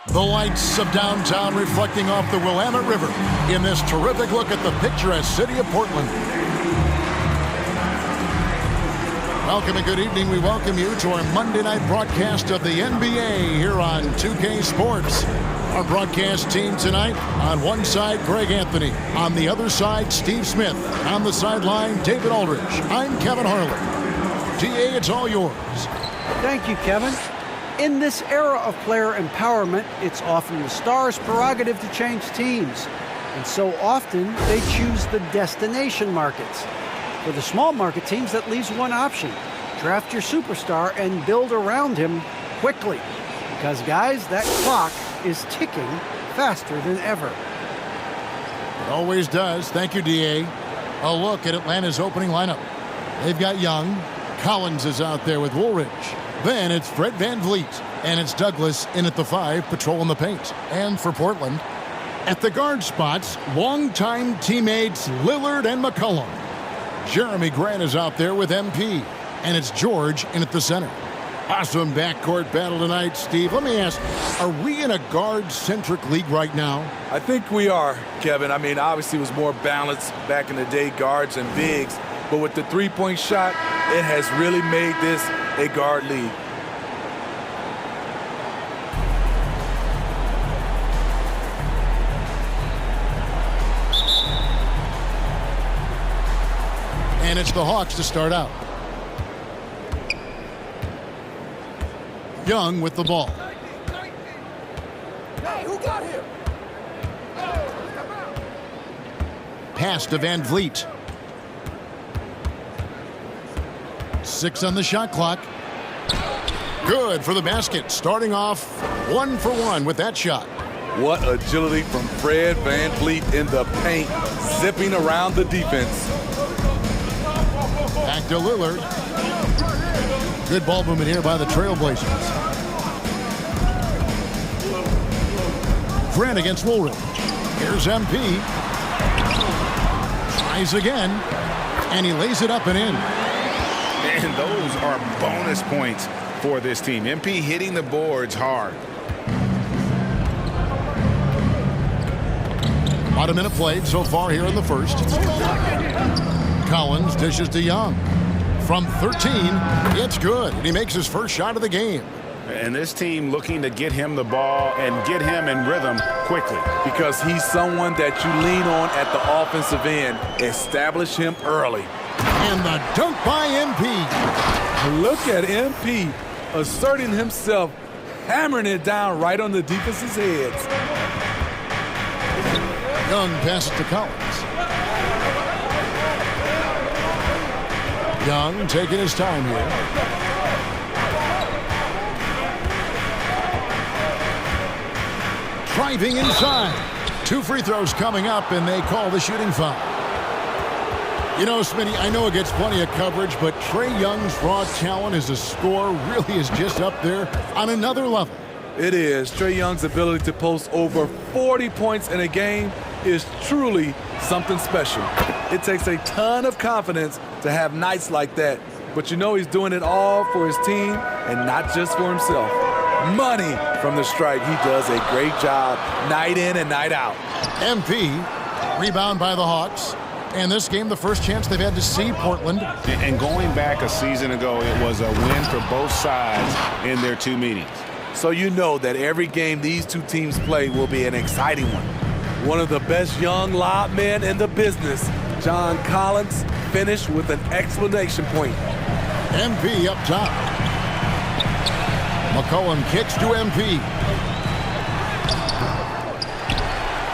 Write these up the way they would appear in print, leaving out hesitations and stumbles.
The lights of downtown reflecting off the Willamette River in this terrific look at the picturesque city of Portland. Welcome and good evening. We welcome you to our Monday night broadcast of the NBA here on 2K Sports. Our broadcast team tonight, on one side, Greg Anthony. On the other side, Steve Smith. On the sideline, David Aldridge. I'm Kevin Harlan. DA, it's all yours. Thank you, Kevin. In this era of player empowerment, it's often the star's prerogative to change teams. And so often, they choose the destination markets. For the small market teams, that leaves one option. Draft your superstar and build around him quickly. Because, guys, that clock is ticking faster than ever. It always does. Thank you, DA. A look at Atlanta's opening lineup. They've got Young. Collins is out there with Woolridge. Then it's Fred VanVleet. And it's Douglas in at the 5, patrolling the paint. And for Portland, at the guard spots, longtime teammates Lillard and McCollum. Jeremy Grant is out there with MP. And it's George in at the center. Awesome backcourt battle tonight, Steve. Let me ask, are we in a guard-centric league right now? I think we are, Kevin. I mean, obviously it was more balanced back in the day, guards and bigs. But with the three-point shot, it has really made this a guard league. And it's the Hawks to start out. Young with the ball. Hey, who got him? Pass to VanVleet. 6 on the shot clock. Good for the basket. Starting off 1 for 1 with that shot. What agility from Fred VanVleet in the paint, zipping around the defense. Back to Lillard. Good ball movement here by the Trailblazers. Grant against Woolridge. Here's MP. Tries again. And he lays it up and in. And those are bonus points for this team. MP hitting the boards hard. About a minute played so far here in the first. Collins dishes to Young. From 13, it's good. And he makes his first shot of the game. And this team looking to get him the ball and get him in rhythm quickly. Because he's someone that you lean on at the offensive end. Establish him early. And the dunk by MP. Look at MP asserting himself, hammering it down right on the defense's heads. Young passes to Collins. Young taking his time here. Driving inside. 2 free throws coming up, and they call the shooting foul. You know, Smitty, I know it gets plenty of coverage, but Trae Young's raw talent as a scorer really is just up there on another level. It is. Trae Young's ability to post over 40 points in a game is truly something special. It takes a ton of confidence to have nights like that, but you know he's doing it all for his team and not just for himself. Money from the stripe. He does a great job night in and night out. MP, rebound by the Hawks. And this game, the first chance they've had to see Portland. And going back a season ago, it was a win for both sides in their 2 meetings. So you know that every game these two teams play will be an exciting one. One of the best young lob men in the business, John Collins, finished with an exclamation point. MP up top. McCollum kicks to MP.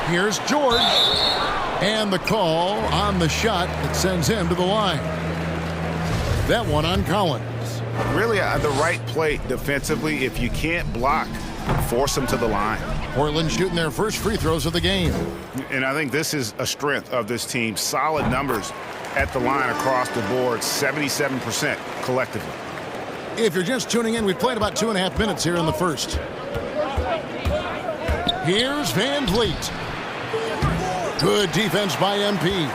Here's George. And the call on the shot that sends him to the line. That one on Collins. Really the right play defensively. If you can't block, force them to the line. Portland shooting their first free throws of the game. And I think this is a strength of this team. Solid numbers at the line across the board, 77% collectively. If you're just tuning in, we've played about 2.5 minutes here in the first. Here's VanVleet. Good defense by MP.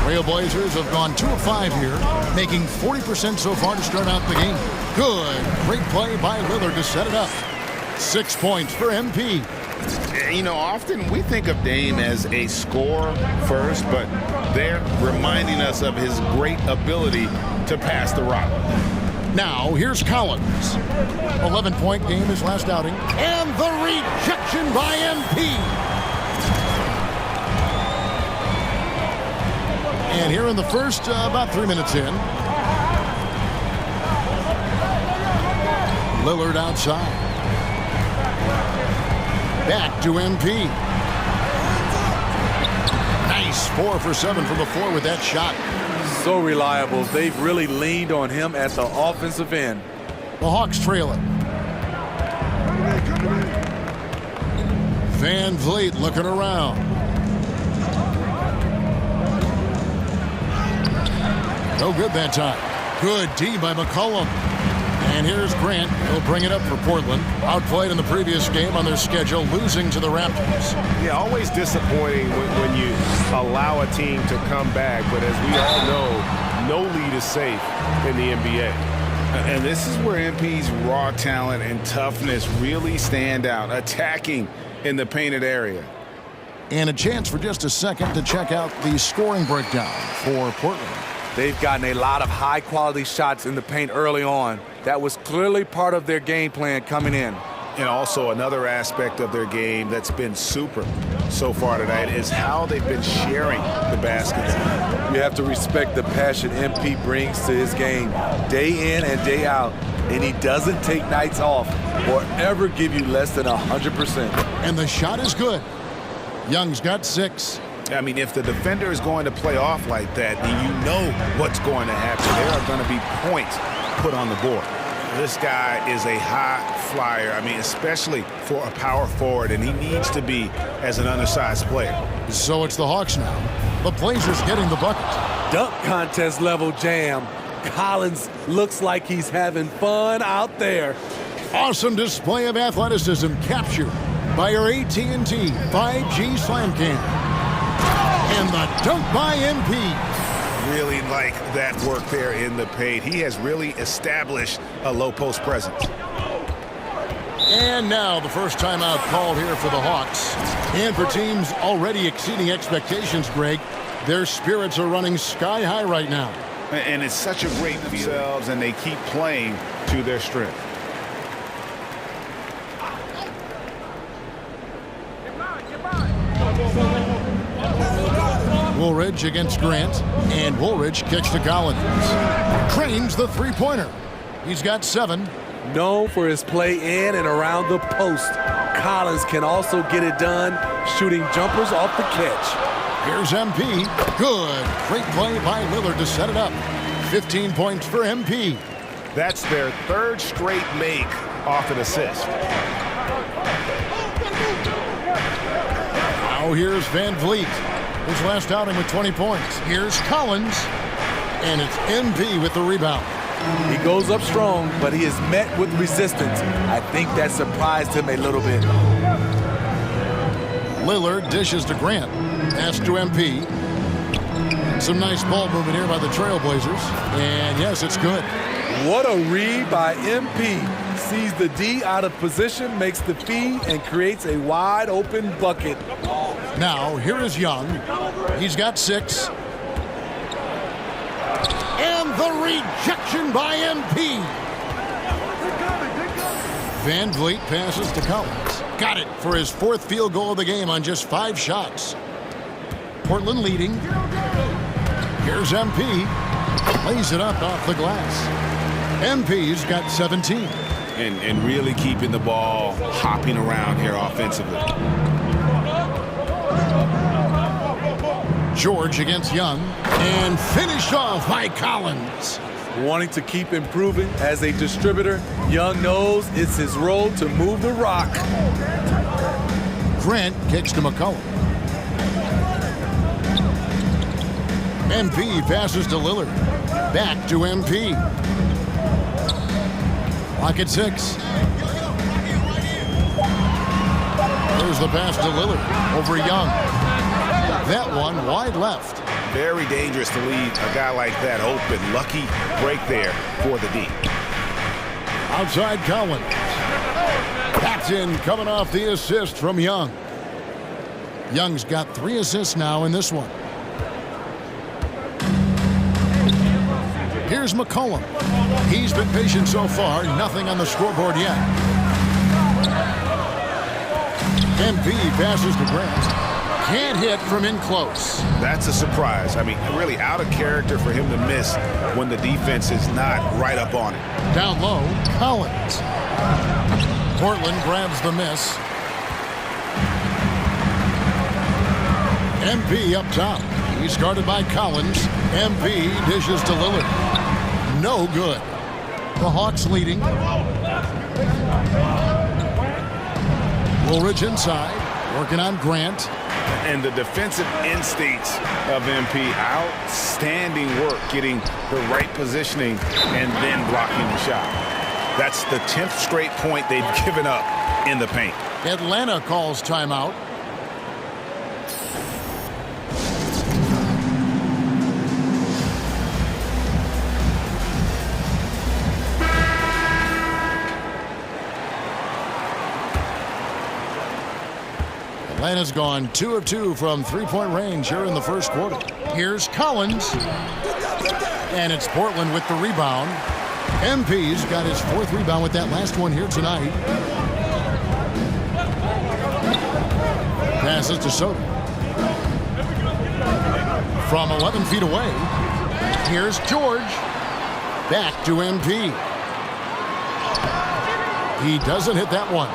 Trailblazers have gone 2 of 5 here, making 40% so far to start out the game. Good. Great play by Lillard to set it up. 6 points for MP. You know, often we think of Dame as a scorer first, but they're reminding us of his great ability to pass the rock. Now, here's Collins. 11-point game his last outing. And the rejection by MP. And here in the first, about 3 minutes in. Lillard outside. Back to MP. Nice 4 for 7 from the floor with that shot. So reliable. They've really leaned on him at the offensive end. The Hawks trail it. Van Vliet looking around. No good that time. Good D by McCollum. And here's Grant. He'll bring it up for Portland. Outplayed in the previous game on their schedule, losing to the Raptors. Yeah, always disappointing when you allow a team to come back. But as we all know, no lead is safe in the NBA. And this is where MP's raw talent and toughness really stand out, attacking in the painted area. And a chance for just a second to check out the scoring breakdown for Portland. They've gotten a lot of high-quality shots in the paint early on. That was clearly part of their game plan coming in. And also another aspect of their game that's been super so far tonight is how they've been sharing the baskets. You have to respect the passion MP brings to his game day in and day out. And he doesn't take nights off or ever give you less than 100%. And the shot is good. Young's got 6. I mean, if the defender is going to play off like that, then you know what's going to happen. There are going to be points put on the board. This guy is a high flyer. I mean, especially for a power forward, and he needs to be as an undersized player. So it's the Hawks now. The Blazers getting the bucket. Dunk contest level jam. Collins looks like he's having fun out there. Awesome display of athleticism captured by your AT&T 5G Slam Cam. And the dunk by MP. Really like that work there in the paint. He has really established a low post presence. And now the first timeout called here for the Hawks. And for teams already exceeding expectations, Greg, their spirits are running sky high right now. And it's such a great themselves, and they keep playing to their strength. Woolridge against Grant, and Woolridge kicks to Collins. Cranes the three-pointer. He's got 7. Known for his play in and around the post, Collins can also get it done shooting jumpers off the catch. Here's MP. Good. Great play by Lillard to set it up. 15 points for MP. That's their 3rd straight make off an assist. Now here's Van Vliet. His last outing with 20 points. Here's Collins. And it's MP with the rebound. He goes up strong, but he is met with resistance. I think that surprised him a little bit. Lillard dishes to Grant. Pass to MP. Some nice ball movement here by the Trailblazers. And yes, it's good. What a read by MP. Sees the D out of position, makes the feed, and creates a wide open bucket. Now, here is Young. He's got 6. And the rejection by MP. Van Vliet passes to Collins. Got it for his 4th field goal of the game on just 5 shots. Portland leading. Here's MP. Lays it up off the glass. MP's got 17. And really keeping the ball hopping around here offensively. George against Young. And finished off by Collins. Wanting to keep improving as a distributor, Young knows it's his role to move the rock. Grant kicks to McCollum. MP passes to Lillard. Back to MP. Lock at 6. There's the pass to Lillard over Young. That one wide left. Very dangerous to leave a guy like that open. Lucky break there for the D. Outside Collins. That's in, coming off the assist from Young. Young's got 3 assists now in this one. Here's McCollum. He's been patient so far. Nothing on the scoreboard yet. MP passes to Grant. Can't hit from in close. That's a surprise. I mean, really out of character for him to miss when the defense is not right up on it. Down low, Collins. Portland grabs the miss. MP up top. He's guarded by Collins. MP dishes to Lillard. No good. The Hawks leading. Woolridge inside, working on Grant. And the defensive instincts of MP, outstanding work getting the right positioning and then blocking the shot. That's the 10th straight point they've given up in the paint. Atlanta calls timeout. Atlanta's gone 2 of 2 from three-point range here in the first quarter. Here's Collins. And it's Portland with the rebound. MP's got his 4th rebound with that last one here tonight. Passes to Soto. From 11 feet away, here's George. Back to MP. He doesn't hit that one.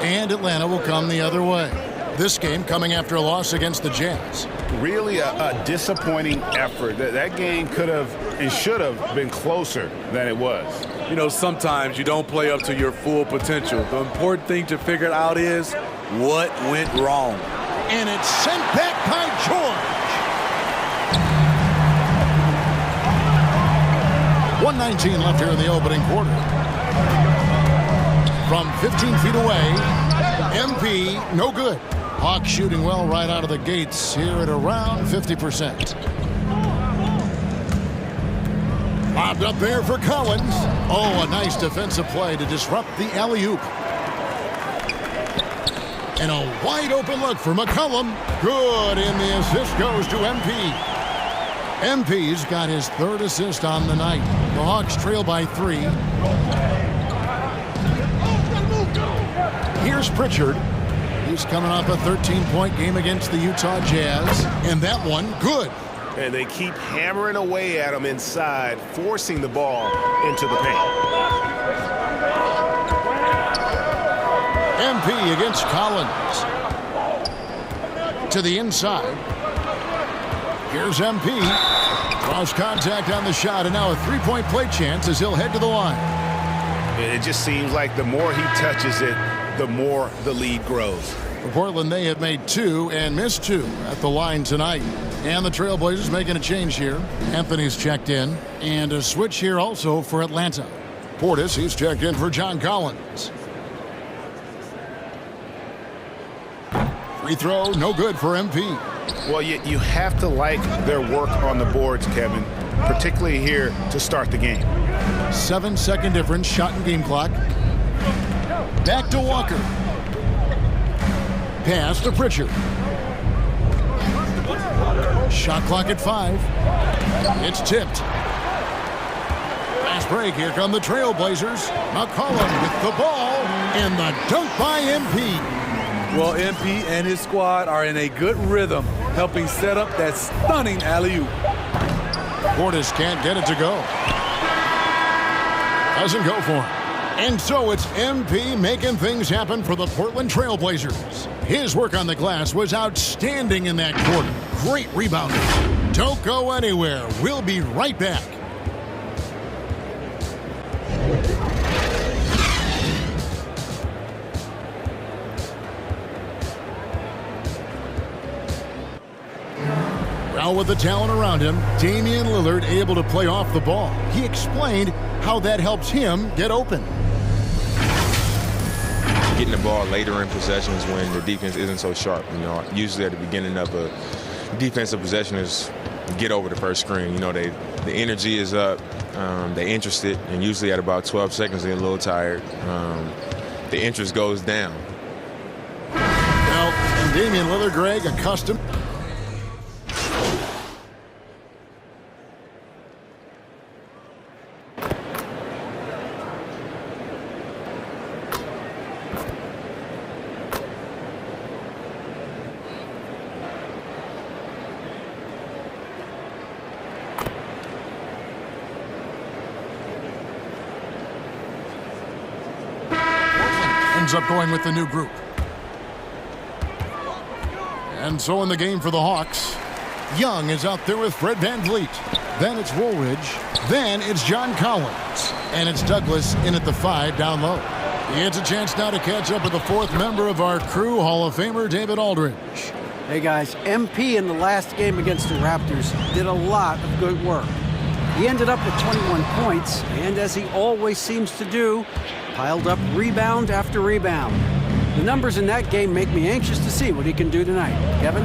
And Atlanta will come the other way. This game coming after a loss against the Jazz. Really a disappointing effort. That game could have and should have been closer than it was. You know, sometimes you don't play up to your full potential. The important thing to figure out is what went wrong. And it's sent back by George. 1:19 left here in the opening quarter. From 15 feet away, MP, no good. Hawks shooting well right out of the gates here at around 50%. Lobbed up there for Collins. Oh, a nice defensive play to disrupt the alley-oop. And a wide open look for McCollum. Good, and the assist goes to MP. MP's got his 3rd assist on the night. The Hawks trail by 3. Here's Pritchard. He's coming off a 13-point game against the Utah Jazz. And that one, good. And they keep hammering away at him inside, forcing the ball into the paint. MP against Collins. To the inside. Here's MP. Draws contact on the shot, and now a 3-point play chance as he'll head to the line. It just seems like the more he touches it, the more the lead grows. For Portland, they have made 2 and missed 2 at the line tonight. And the Trailblazers making a change here. Anthony's checked in. And a switch here also for Atlanta. Portis, he's checked in for John Collins. Free throw, no good for MP. Well, you have to like their work on the boards, Kevin, particularly here to start the game. 7-second difference, shot and game clock. Back to Walker. Pass to Pritchard. Shot clock at 5. It's tipped. Fast break. Here come the Trailblazers. McCollum with the ball. And the dunk by MP. Well, MP and his squad are in a good rhythm, helping set up that stunning alley-oop. Portis can't get it to go. Doesn't go for him. And so it's MP making things happen for the Portland Trailblazers. His work on the glass was outstanding in that quarter. Great rebounding. Don't go anywhere. We'll be right back. Now with the talent around him, Damian Lillard able to play off the ball. He explained how that helps him get open. Getting the ball later in possessions when the defense isn't so sharp. You know, usually at the beginning of a defensive possession is get over the first screen. You know, the energy is up, they're interested, and usually at about 12 seconds they're a little tired. the interest goes down. Well, and Damian Lillard, Greg, accustomed. Ends up going with the new group. And so in the game for the Hawks, Young is out there with Fred VanVleet. Then it's Woolridge. Then it's John Collins. And it's Douglas in at the 5 down low. He gets a chance now to catch up with the 4th member of our crew, Hall of Famer David Aldridge. Hey guys, MP in the last game against the Raptors did a lot of good work. He ended up with 21 points, and as he always seems to do, piled up rebound after rebound. The numbers in that game make me anxious to see what he can do tonight. Kevin?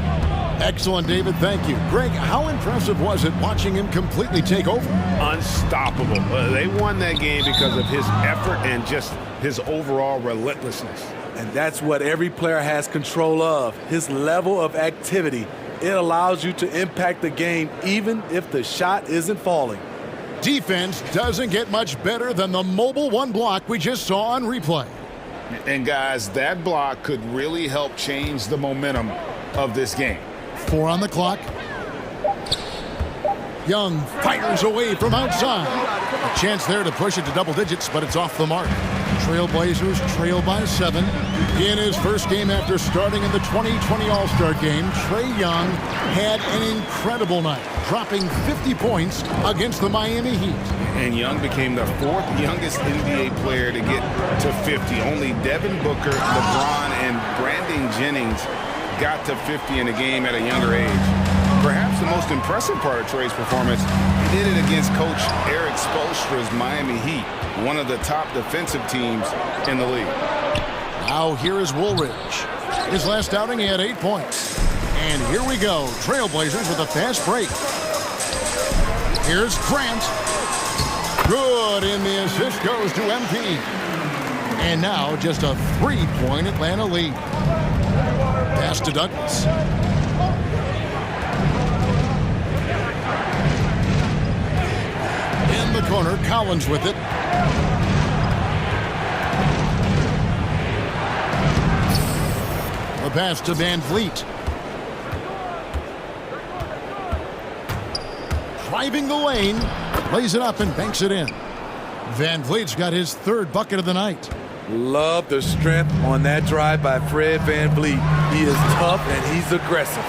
Excellent, David. Thank you. Greg, how impressive was it watching him completely take over? Unstoppable. They won that game because of his effort and just his overall relentlessness. And that's what every player has control of, his level of activity. It allows you to impact the game even if the shot isn't falling. Defense doesn't get much better than the mobile one block we just saw on replay. And guys, that block could really help change the momentum of this game. 4 on the clock. Young fires away from outside. A chance there to push it to double digits, but it's off the mark. Trailblazers trail by 7. In his first game after starting in the 2020 All-Star Game, Trae Young had an incredible night, dropping 50 points against the Miami Heat. And Young became the 4th youngest NBA player to get to 50. Only Devin Booker, LeBron, and Brandon Jennings got to 50 in a game at a younger age. Perhaps the most impressive part of Trae's performance, he did it against Coach Eric Spoelstra's Miami Heat, one of the top defensive teams in the league. Now here is Woolridge. His last outing, he had 8 points. And here we go. Trailblazers with a fast break. Here's Grant. Good, and the assist goes to MP. And now just a 3-point Atlanta lead. Pass to Douglas. In the corner, Collins with it. The pass to VanVleet. Driving the lane, lays it up and banks it in. VanVleet's got his 3rd bucket of the night. Love the strength on that drive by Fred VanVleet. He is tough and he's aggressive.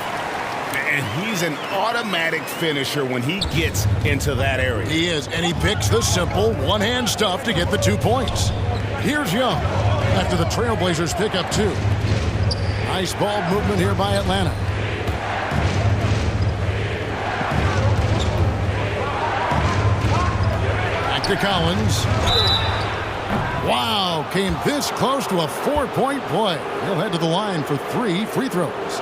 And he's an automatic finisher when he gets into that area. He is, and he picks the simple one-hand stuff to get the 2 points. Here's Young after the Trailblazers pick up 2. Nice ball movement here by Atlanta. Back to Collins. Wow, came this close to a 4-point play. He'll head to the line for 3 free throws.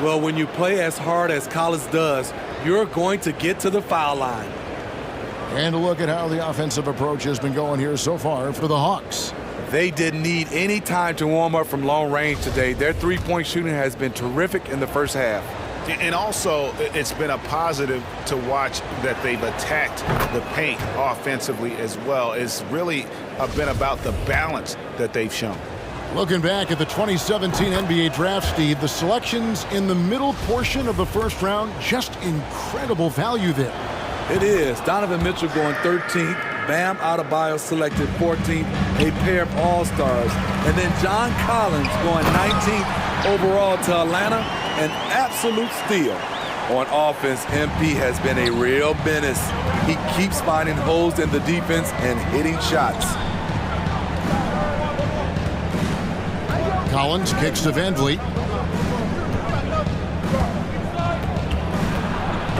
Well, when you play as hard as Collins does, you're going to get to the foul line. And a look at how the offensive approach has been going here so far for the Hawks. They didn't need any time to warm up from long range today. Their 3-point shooting has been terrific in the first half. And also, it's been a positive to watch that they've attacked the paint offensively as well. It's really been about the balance that they've shown. Looking back at the 2017 NBA draft, Steve, the selections in the middle portion of the first round, just incredible value there. It is. Donovan Mitchell going 13th. Bam Adebayo selected 14th. A pair of all-stars. And then John Collins going 19th overall to Atlanta. An absolute steal. On offense, MP has been a real menace. He keeps finding holes in the defense and hitting shots. Collins kicks to VanVleet.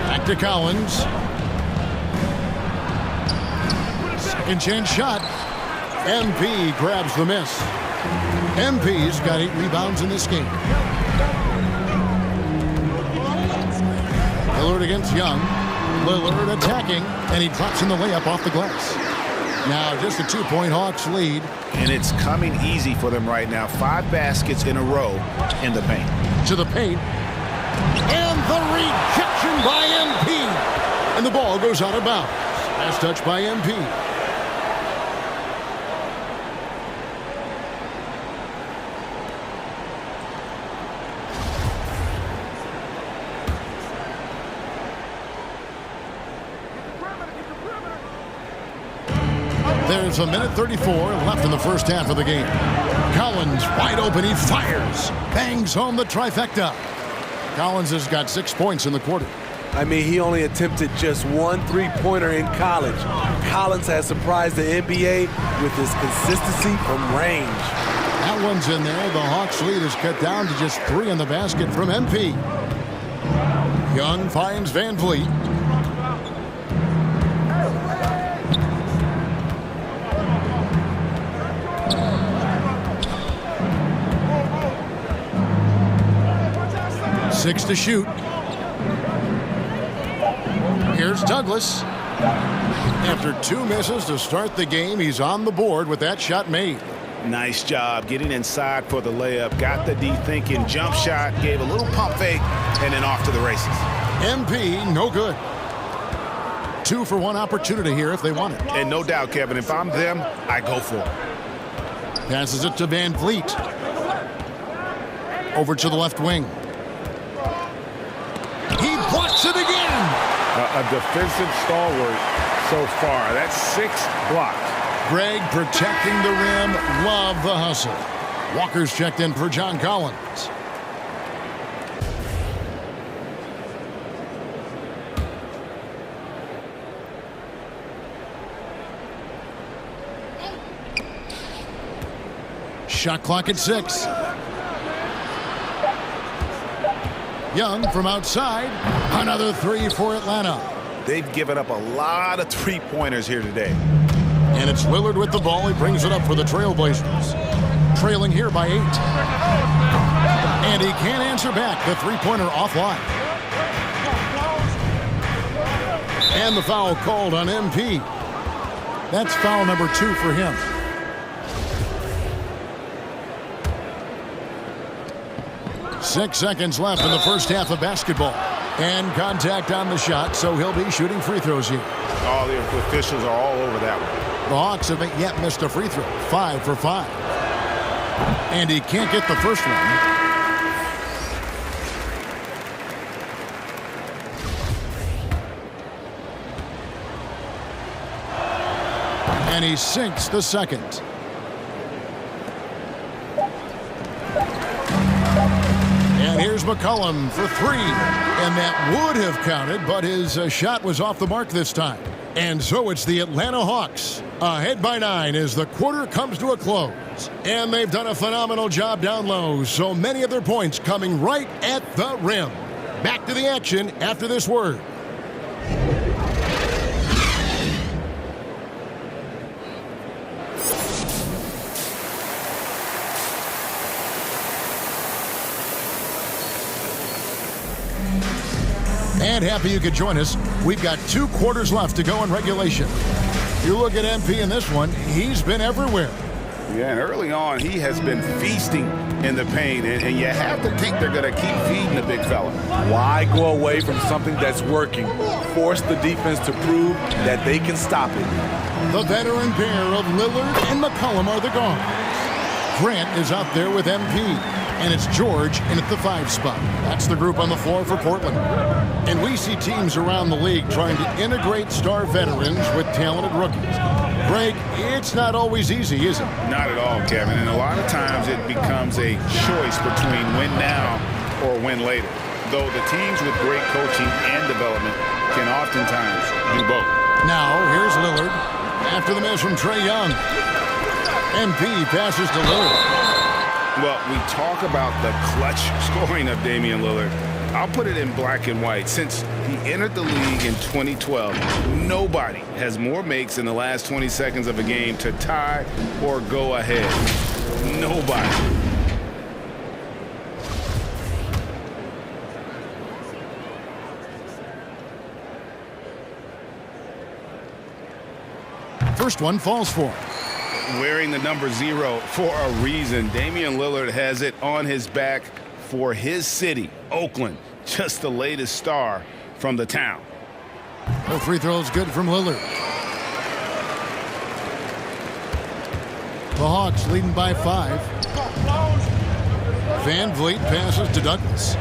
Back to Collins. Second chance shot. MP grabs the miss. MP's got 8 rebounds in this game. Lillard against Young. Lillard attacking, and he drops in the layup off the glass. Now just a 2-point Hawks lead. And it's coming easy for them right now. 5 baskets in a row in the paint. To the paint. And the rejection by MP. And the ball goes out of bounds. Last touch by MP. There's a minute 34 left in the first half of the game. Collins wide open. He fires. Bangs home the trifecta. Collins has got 6 points in the quarter. I mean, he only attempted just 1 3-pointer in college. Collins has surprised the NBA with his consistency from range. That one's in there. The Hawks lead is cut down to just 3 in the basket from MP. Young finds Van Vliet. Six to shoot. Here's Douglas. After 2 misses to start the game, he's on the board with that shot made. Nice job getting inside for the layup. Got the D thinking. Jump shot. Gave a little pump fake. And then off to the races. MP, no good. 2 for 1 opportunity here if they want it. And no doubt, Kevin, if I'm them, I go for it. Passes it to Van Vliet. Over to the left wing. He blocks it again. A defensive stalwart so far. That's 6 blocks. Greg protecting the rim. Love the hustle. Walker's checked in for John Collins. Shot clock at 6. Young from outside. Another 3 for Atlanta. They've given up a lot of 3-pointers here today. And it's Lillard with the ball. He brings it up for the Trailblazers. Trailing here by 8. And he can't answer back. The 3-pointer offline. And the foul called on MP. That's foul number 2 for him. Six seconds left in the first half of basketball. And contact on the shot, so he'll be shooting free throws here. All the officials are all over that one. The Hawks haven't yet missed a free throw. 5 for 5. And he can't get the first one. And he sinks the second. And here's McCollum for 3. And that would have counted, but his shot was off the mark this time. And so it's the Atlanta Hawks ahead by 9 as the quarter comes to a close. And they've done a phenomenal job down low. So many of their points coming right at the rim. Back to the action after this word. And happy you could join us. We've got 2 quarters left to go in regulation. You look at MP in this one, he's been everywhere. Yeah, and early on, he has been feasting in the paint, and you have to think they're going to keep feeding the big fella. Why go away from something that's working? Force the defense to prove that they can stop it. The veteran pair of Lillard and McCollum are the guards. Grant is out there with MP. And it's George in at the 5 spot. That's the group on the floor for Portland. And we see teams around the league trying to integrate star veterans with talented rookies. Greg, it's not always easy, is it? Not at all, Kevin. And a lot of times it becomes a choice between win now or win later. Though the teams with great coaching and development can oftentimes do both. Now, here's Lillard. After the miss from Trae Young. MP passes to Lillard. Well, we talk about the clutch scoring of Damian Lillard. I'll put it in black and white. Since he entered the league in 2012, nobody has more makes in the last 20 seconds of a game to tie or go ahead. Nobody. first one falls for him. Wearing the number 0 for a reason. Damian Lillard has it on his back for his city, Oakland. Just the latest star from the town. No free throws good from Lillard. The Hawks leading by 5. Van Vliet passes to Douglas.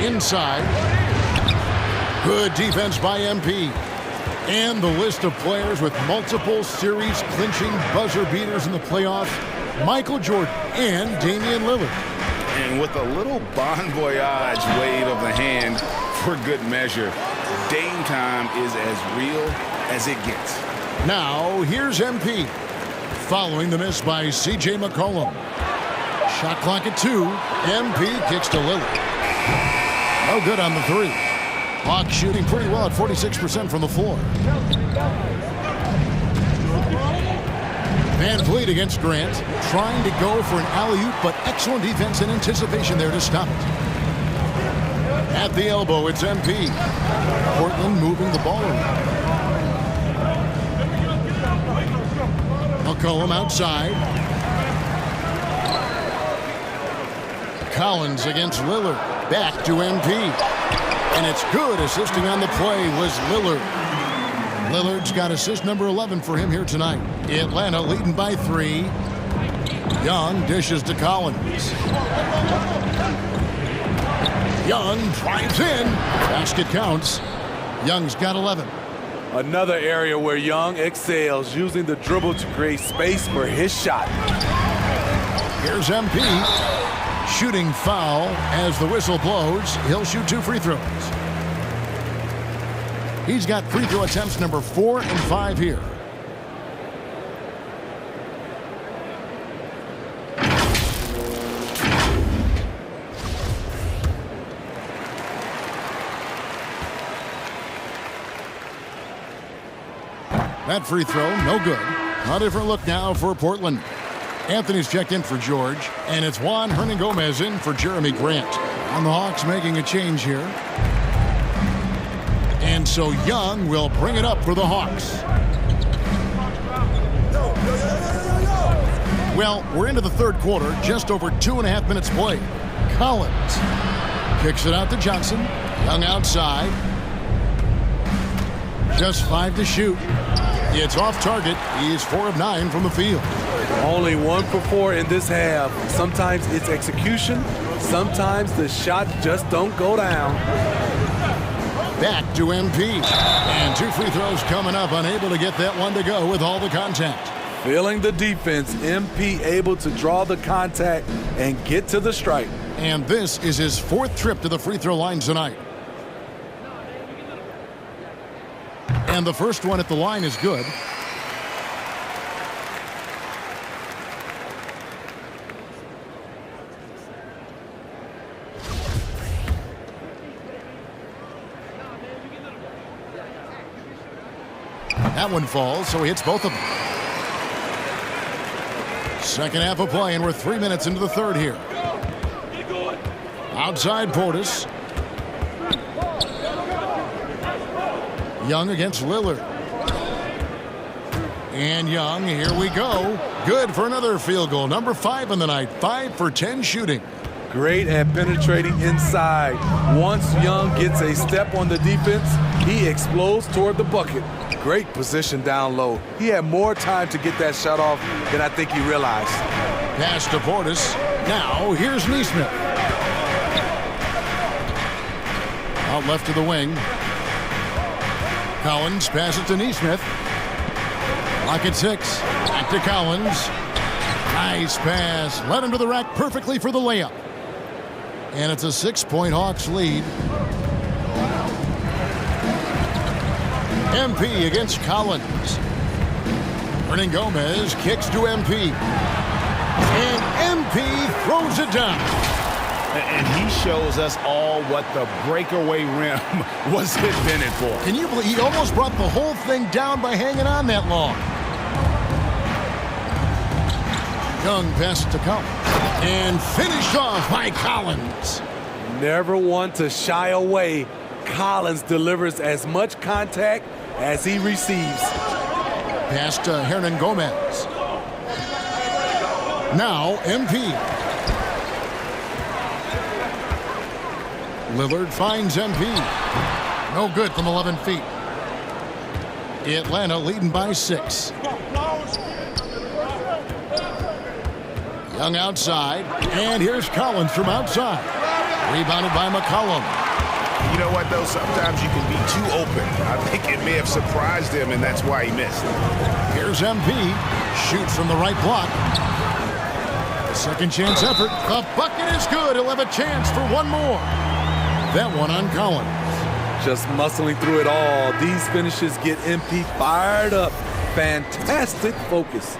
Inside. Good defense by MP. And the list of players with multiple series clinching buzzer beaters in the playoffs: Michael Jordan and Damian Lillard. And with a little bon voyage wave of the hand for good measure, Dame time is as real as it gets. Now, here's MP. Following the miss by C.J. McCollum. Shot clock at 2. MP kicks to Lillard. No good on the 3. Hawks shooting pretty well at 46% from the floor. Van Vliet against Grant, trying to go for an alley-oop, but excellent defense and anticipation there to stop it. At the elbow, it's MP. Portland moving the ball around. McCollum outside. Collins against Lillard. Back to MP. And it's good. Assisting on the play was Lillard. Lillard's got assist number 11 for him here tonight. Atlanta leading by 3. Young dishes to Collins. Young drives in. Basket counts. Young's got 11. Another area where Young excels, using the dribble to create space for his shot. Here's MP. Shooting foul as the whistle blows. He'll shoot 2 free throws. He's got free throw attempts number 4 and 5 here. That free throw, no good. A different look now for Portland. Anthony's checked in for George, and it's Juan Hernangomez in for Jeremy Grant. And the Hawks making a change here. And so Young will bring it up for the Hawks. Well, we're into the third quarter, just over 2.5 minutes played. Collins kicks it out to Johnson. Young outside. Just 5 to shoot. It's off target. He is 4 of 9 from the field. Only 1 for 4 in this half. Sometimes it's execution. Sometimes the shots just don't go down. Back to MP. And 2 free throws coming up. Unable to get that one to go with all the contact. Feeling the defense. MP able to draw the contact and get to the strike. And this is his 4th trip to the free throw line tonight. And the first one at the line is good. That one falls, so he hits both of them. Second half of play, and we're 3 minutes into the third here. Outside Portis. Young against Lillard. And Young, here we go. Good for another field goal. Number 5 in the night. 5 for 10 shooting. Great at penetrating inside. Once Young gets a step on the defense, he explodes toward the bucket. Great position down low. He had more time to get that shot off than I think he realized. Pass to Portis. Now here's Nesmith. Out left to the wing. Collins passes to Nesmith. Lock at 6. Back to Collins. Nice pass. Led him to the rack perfectly for the layup. And it's a 6-point Hawks lead. MP against Collins. Hernangomez kicks to MP. And MP throws it down. And he shows us all what the breakaway rim was invented for. Can you believe he almost brought the whole thing down by hanging on that long? Young passes to Collins. And finished off by Collins. Never one to shy away. Collins delivers as much contact as he receives. Pass to Hernan Gomez. Now MP. Lillard finds MP. No good from 11 feet. Atlanta leading by 6. Young outside. And here's Collins from outside. Rebounded by McCollum. You know what, though? Sometimes you can be too open. I think it may have surprised him, and that's why he missed. Here's MP. Shoots from the right block. Second chance effort. The bucket is good. He'll have a chance for one more. That one on Collins. Just muscling through it all. These finishes get MP fired up. Fantastic focus.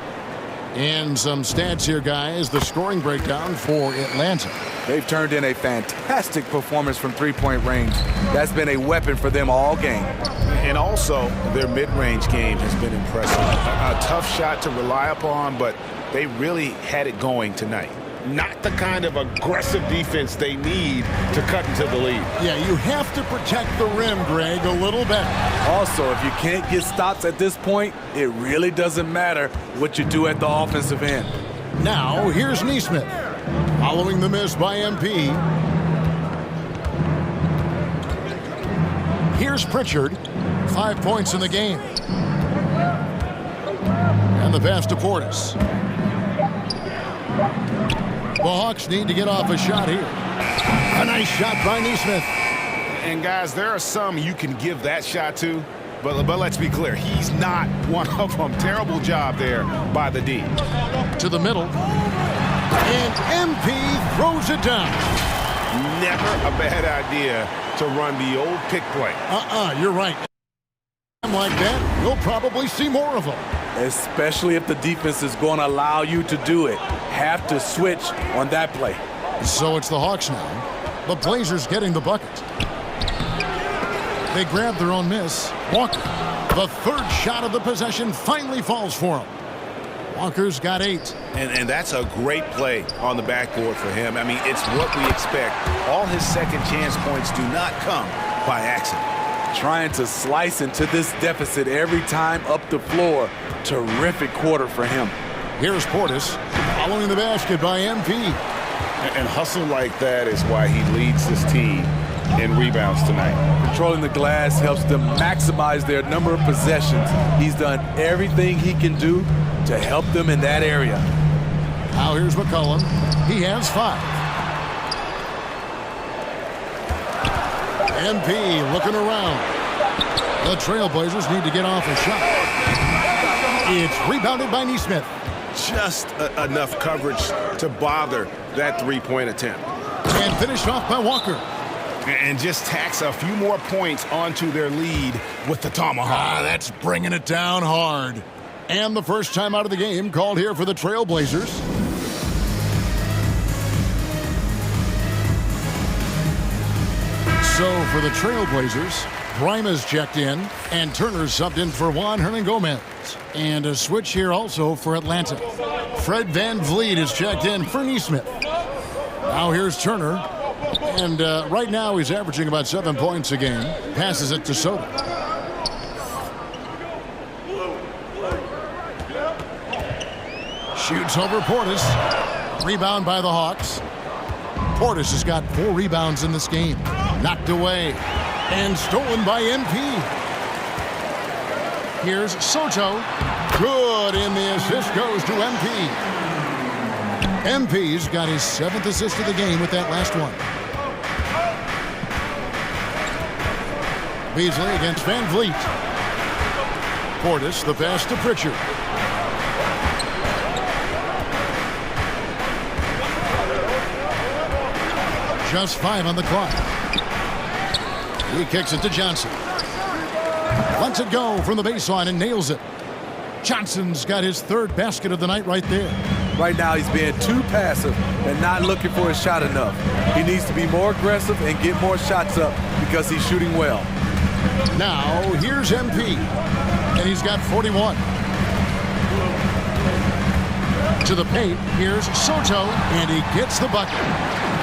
And some stats here, guys. The scoring breakdown for Atlanta. They've turned in a fantastic performance from three-point range. That's been a weapon for them all game. And also, their mid-range game has been impressive. A tough shot to rely upon, but they really had it going tonight. Not the kind of aggressive defense they need to cut into the lead. Yeah, you have to protect the rim, Greg, a little better. Also, if you can't get stops at this point, it really doesn't matter what you do at the offensive end. Now, here's Nesmith. Following the miss by MP. Here's Pritchard. 5 points in the game. And the pass to Portis. The Hawks need to get off a shot here. A nice shot by Nesmith. And, guys, there are some you can give that shot to, but let's be clear. He's not one of them. Terrible job there by the D. To the middle. And MP throws it down. Never a bad idea to run the old pick play. You're right. Like that, you'll probably see more of them. Especially if the defense is going to allow you to do it. Have to switch on that play. So it's the Hawks now. The Blazers getting the bucket. They grab their own miss. Walker, the third shot of the possession, finally falls for him. Walker's got 8. And that's a great play on the backboard for him. I mean, it's what we expect. All his second chance points do not come by accident. Trying to slice into this deficit every time up the floor. Terrific quarter for him. Here's Portis following the basket by MP. And hustle like that is why he leads this team in rebounds tonight. Controlling the glass helps them maximize their number of possessions. He's done everything he can do to help them in that area. Now here's McCollum. He has 5. MP looking around. The Trailblazers need to get off a shot. It's rebounded by Nesmith. Just enough coverage to bother that three-point attempt. And finished off by Walker. And just tacks a few more points onto their lead with the tomahawk. That's bringing it down hard. And the first time out of the game called here for the Trailblazers. So for the Trailblazers, Brima's checked in, and Turner's subbed in for Juan Hernan-Gomez. And a switch here also for Atlanta. Fred VanVleet is checked in for Nesmith. Now here's Turner. And right now he's averaging about 7 points a game. Passes it to Soto. Shoots over Portis. Rebound by the Hawks. Portis has got 4 rebounds in this game. Knocked away. And stolen by MP. Here's Soto. Good, and the assist goes to MP. MP's got his 7th assist of the game with that last one. Beasley against VanVleet. Portis, the pass to Pritchard. Just 5 on the clock. He kicks it to Johnson. Lets it go from the baseline and nails it. Johnson's got his 3rd basket of the night right there. Right now he's being too passive and not looking for his shot enough. He needs to be more aggressive and get more shots up because he's shooting well. Now here's MP, and he's got 41. To the paint, here's Soto, and he gets the bucket.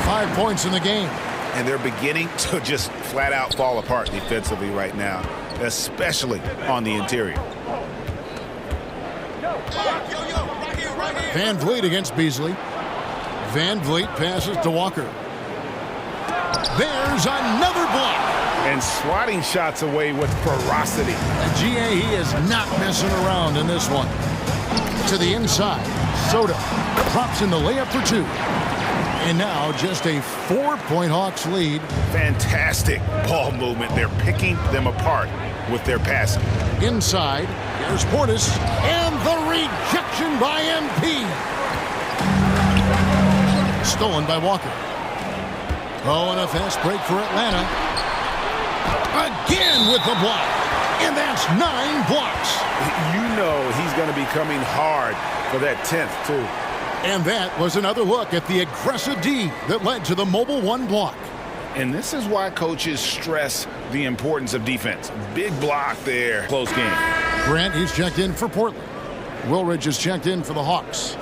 5 points in the game. and they're beginning to just flat out fall apart defensively right now, especially on the interior. Van Vliet against Beasley. Van Vliet passes to Walker. There's another block. And swatting shots away with ferocity. And GA, he is not messing around in this one. To the inside. Soto drops in the layup for two. And now just a 4-point Hawks lead. Fantastic ball movement. They're picking them apart with their passing. Inside, here's Portis, and the rejection by MP. Stolen by Walker. Oh, and a fast break for Atlanta. Again with the block. And that's 9 blocks. You know he's going to be coming hard for that 10th, too. And that was another look at the aggressive D that led to the mobile 1 block. And this is why coaches stress the importance of defense. Big block there. Close game. Grant, he's checked in for Portland. Woolridge is checked in for the Hawks.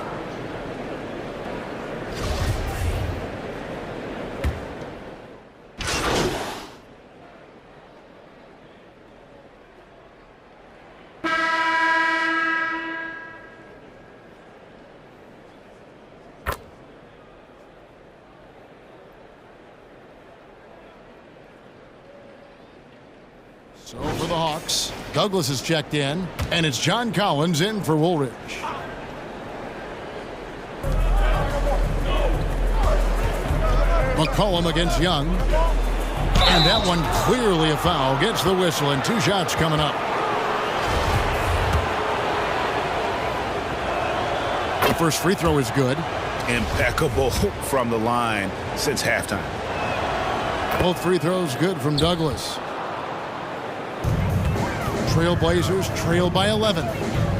So for the Hawks, Douglas is checked in, and it's John Collins in for Woolridge. McCollum against Young. And that one clearly a foul. Gets the whistle, and 2 shots coming up. The first free throw is good. Impeccable from the line since halftime. Both free throws good from Douglas. Trailblazers trail by 11.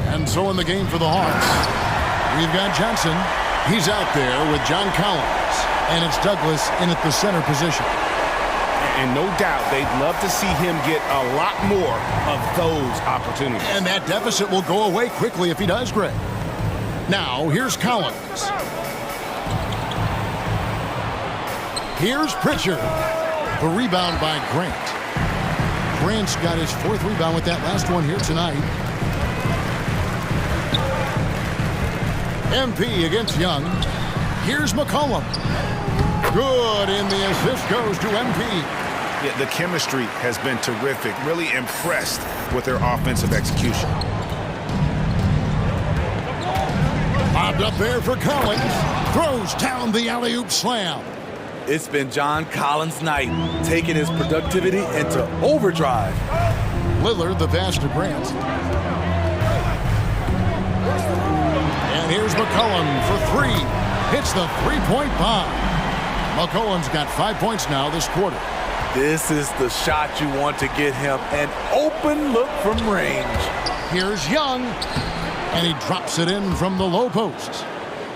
And so in the game for the Hawks, we've got Johnson. He's out there with John Collins. And it's Douglas in at the center position. And no doubt they'd love to see him get a lot more of those opportunities. And that deficit will go away quickly if he does, Greg. Now, here's Collins. Here's Pritchard. The rebound by Grant. Grant's got his 4th rebound with that last one here tonight. MP against Young. Here's McCollum. Good, and the assist goes to MP. Yeah, the chemistry has been terrific. Really impressed with their offensive execution. Bobbed up there for Collins. Throws down the alley-oop slam. It's been John Collins' night, taking his productivity into overdrive. Lillard, the pass to Grant. And here's McCollum for 3. Hits the 3-point bomb. McCollum's got 5 points now this quarter. This is the shot you want to get him. An open look from range. Here's Young. And he drops it in from the low post.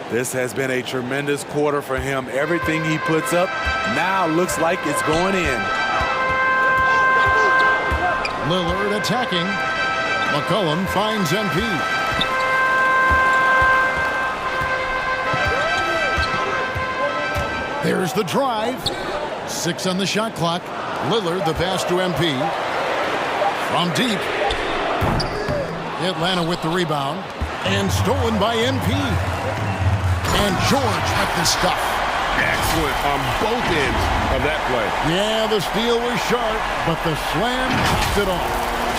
This has been a tremendous quarter for him. Everything he puts up now looks like it's going in. Lillard attacking. McCollum finds MP. There's the drive. 6 on the shot clock. Lillard, the pass to MP. From deep. Atlanta with the rebound. And stolen by MP. And George with the stuff. Excellent on both ends of that play. Yeah, the steal was sharp, but the slam topped it off.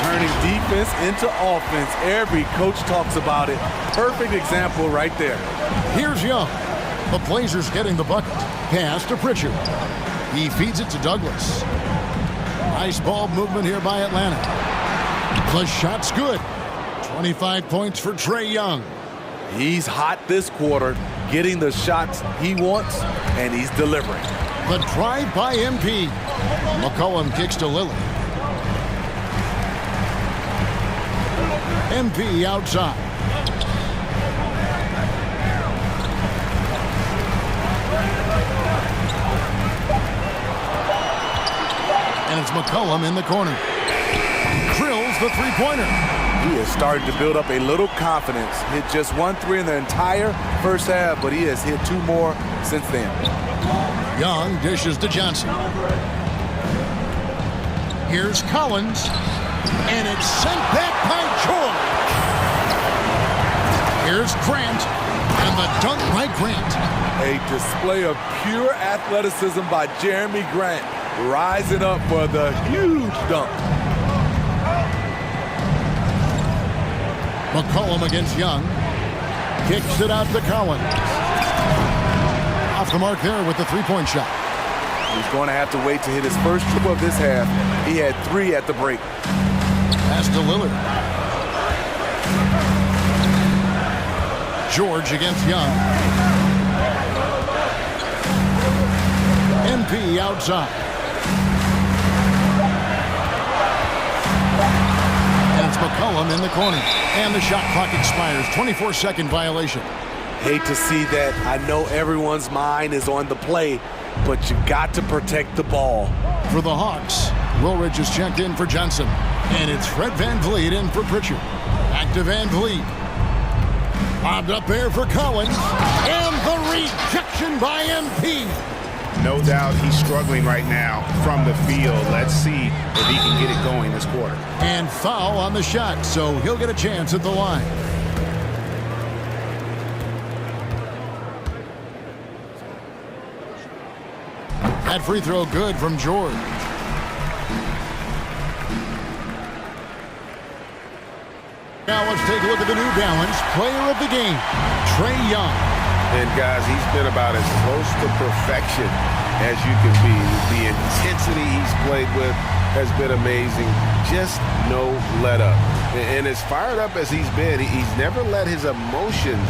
Turning defense into offense. Every coach talks about it. Perfect example right there. Here's Young. The Blazers getting the bucket. Pass to Pritchard. He feeds it to Douglas. Nice ball movement here by Atlanta. The shot's good. 25 points for Trae Young. He's hot this quarter, getting the shots he wants, and he's delivering. The drive by MP. McCollum kicks to Lillard. MP outside. And it's McCollum in the corner. Drills the three-pointer. He has started to build up a little confidence. Hit just 1 3 in the entire first half, but he has hit 2 more since then. Young dishes to Johnson. Here's Collins, and it's sent back by George. Here's Grant, and the dunk by Grant. A display of pure athleticism by Jeremy Grant, rising up for the huge dunk. McCollum against Young. Kicks it out to Collins. Off the mark there with the three-point shot. He's going to have to wait to hit his first triple of this half. He had 3 at the break. Pass to Lillard. George against Young. MP outside. And it's McCollum in the corner. And the shot clock expires. 24-second violation. Hate to see that. I know everyone's mind is on the play, but you got to protect the ball. For the Hawks, Woolridge is checked in for Johnson. And it's Fred VanVleet in for Pritchard. Back to VanVleet. Bobbed up there for Collins. And the rejection by MP. No doubt he's struggling right now from the field. Let's see if he can get it going this quarter. And foul on the shot, so he'll get a chance at the line. That free throw good from George. Now let's take a look at the New Balance player of the game, Trae Young. And guys, he's been about as close to perfection as you can be. The intensity he's played with has been amazing. Just no let up. And as fired up as he's been, he's never let his emotions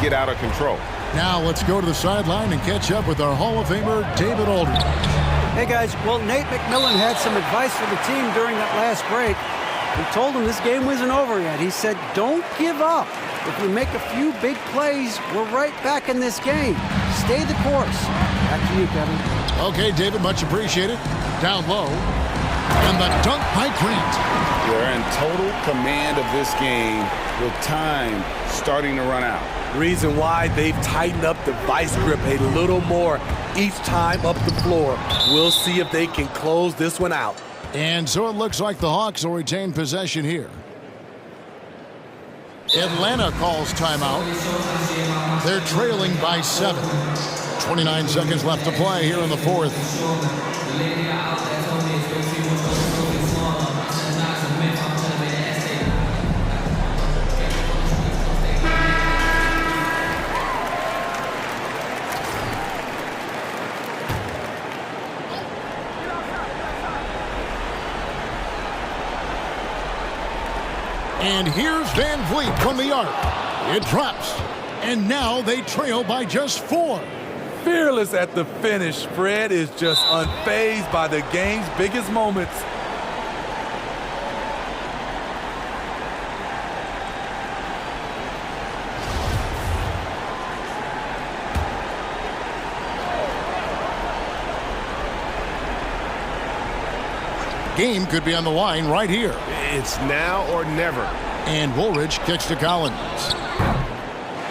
get out of control. Now let's go to the sideline and catch up with our Hall of Famer, David Aldridge. Hey, guys. Well, Nate McMillan had some advice for the team during that last break. He told them this game wasn't over yet. He said, don't give up. If we make a few big plays, we're right back in this game. Stay the course. Back to you, Kevin. Okay, David, much appreciated. Down low. And the dunk by Grant. They're in total command of this game with time starting to run out. Reason why they've tightened up the vice grip a little more each time up the floor. We'll see if they can close this one out. And so it looks like the Hawks will retain possession here. Atlanta calls timeout. They're trailing by 7. 29 seconds left to play here in the fourth. And here's VanVleet from the arc. It drops. And now they trail by just 4. Fearless at the finish. Fred is just unfazed by the game's biggest moments. Game could be on the line right here. It's now or never. And Woolridge kicks to Collins.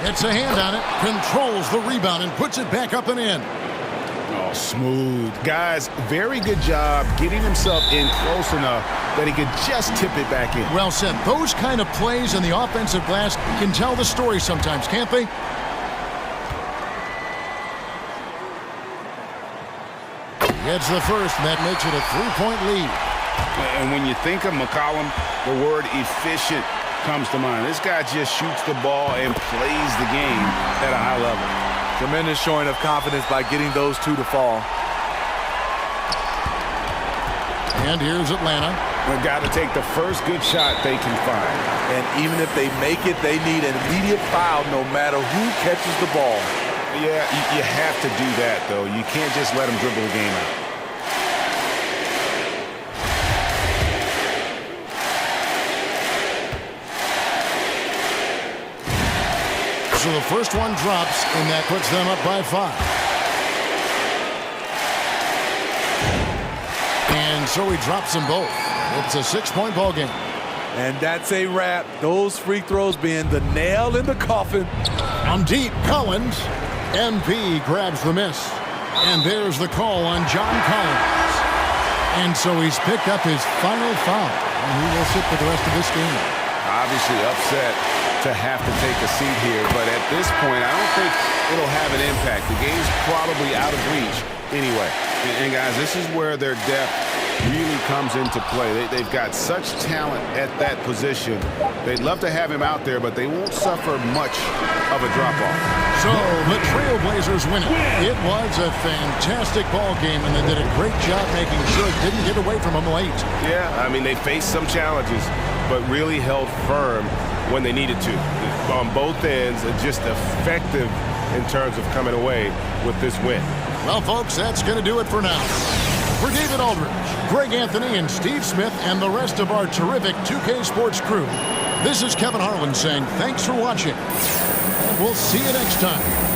Gets a hand on it, controls the rebound, and puts it back up and in. Oh, smooth. Guys, very good job getting himself in close enough that he could just tip it back in. Well said. Those kind of plays in the offensive glass can tell the story sometimes, can't they? Gets the first, and that makes it a 3-point lead. And when you think of McCollum, the word efficient comes to mind. This guy just shoots the ball and plays the game at a high level. Tremendous showing of confidence by getting those two to fall. And here's Atlanta. They've got to take the first good shot they can find. And even if they make it, they need an immediate foul no matter who catches the ball. Yeah, you have to do that, though. You can't just let them dribble the game out. So the first one drops, and that puts them up by 5. And so he drops them both. It's a 6-point ball game. And that's a wrap. Those free throws being the nail in the coffin. From deep, Collins. MP grabs the miss. And there's the call on John Collins. And so he's picked up his final foul, and he will sit for the rest of this game. Obviously upset to have to take a seat here, but at this point, I don't think it'll have an impact. The game's probably out of reach anyway. And guys, this is where their depth really comes into play. They've got such talent at that position. They'd love to have him out there, but they won't suffer much of a drop-off. So the Trailblazers win it. It was a fantastic ball game, and they did a great job making sure it didn't get away from them late. Yeah, I mean, they faced some challenges, but really held firm when they needed to. On both ends, just effective in terms of coming away with this win. Well, folks, that's going to do it for now. For David Aldridge, Greg Anthony, and Steve Smith, and the rest of our terrific 2K Sports crew, this is Kevin Harlan saying thanks for watching, and we'll see you next time.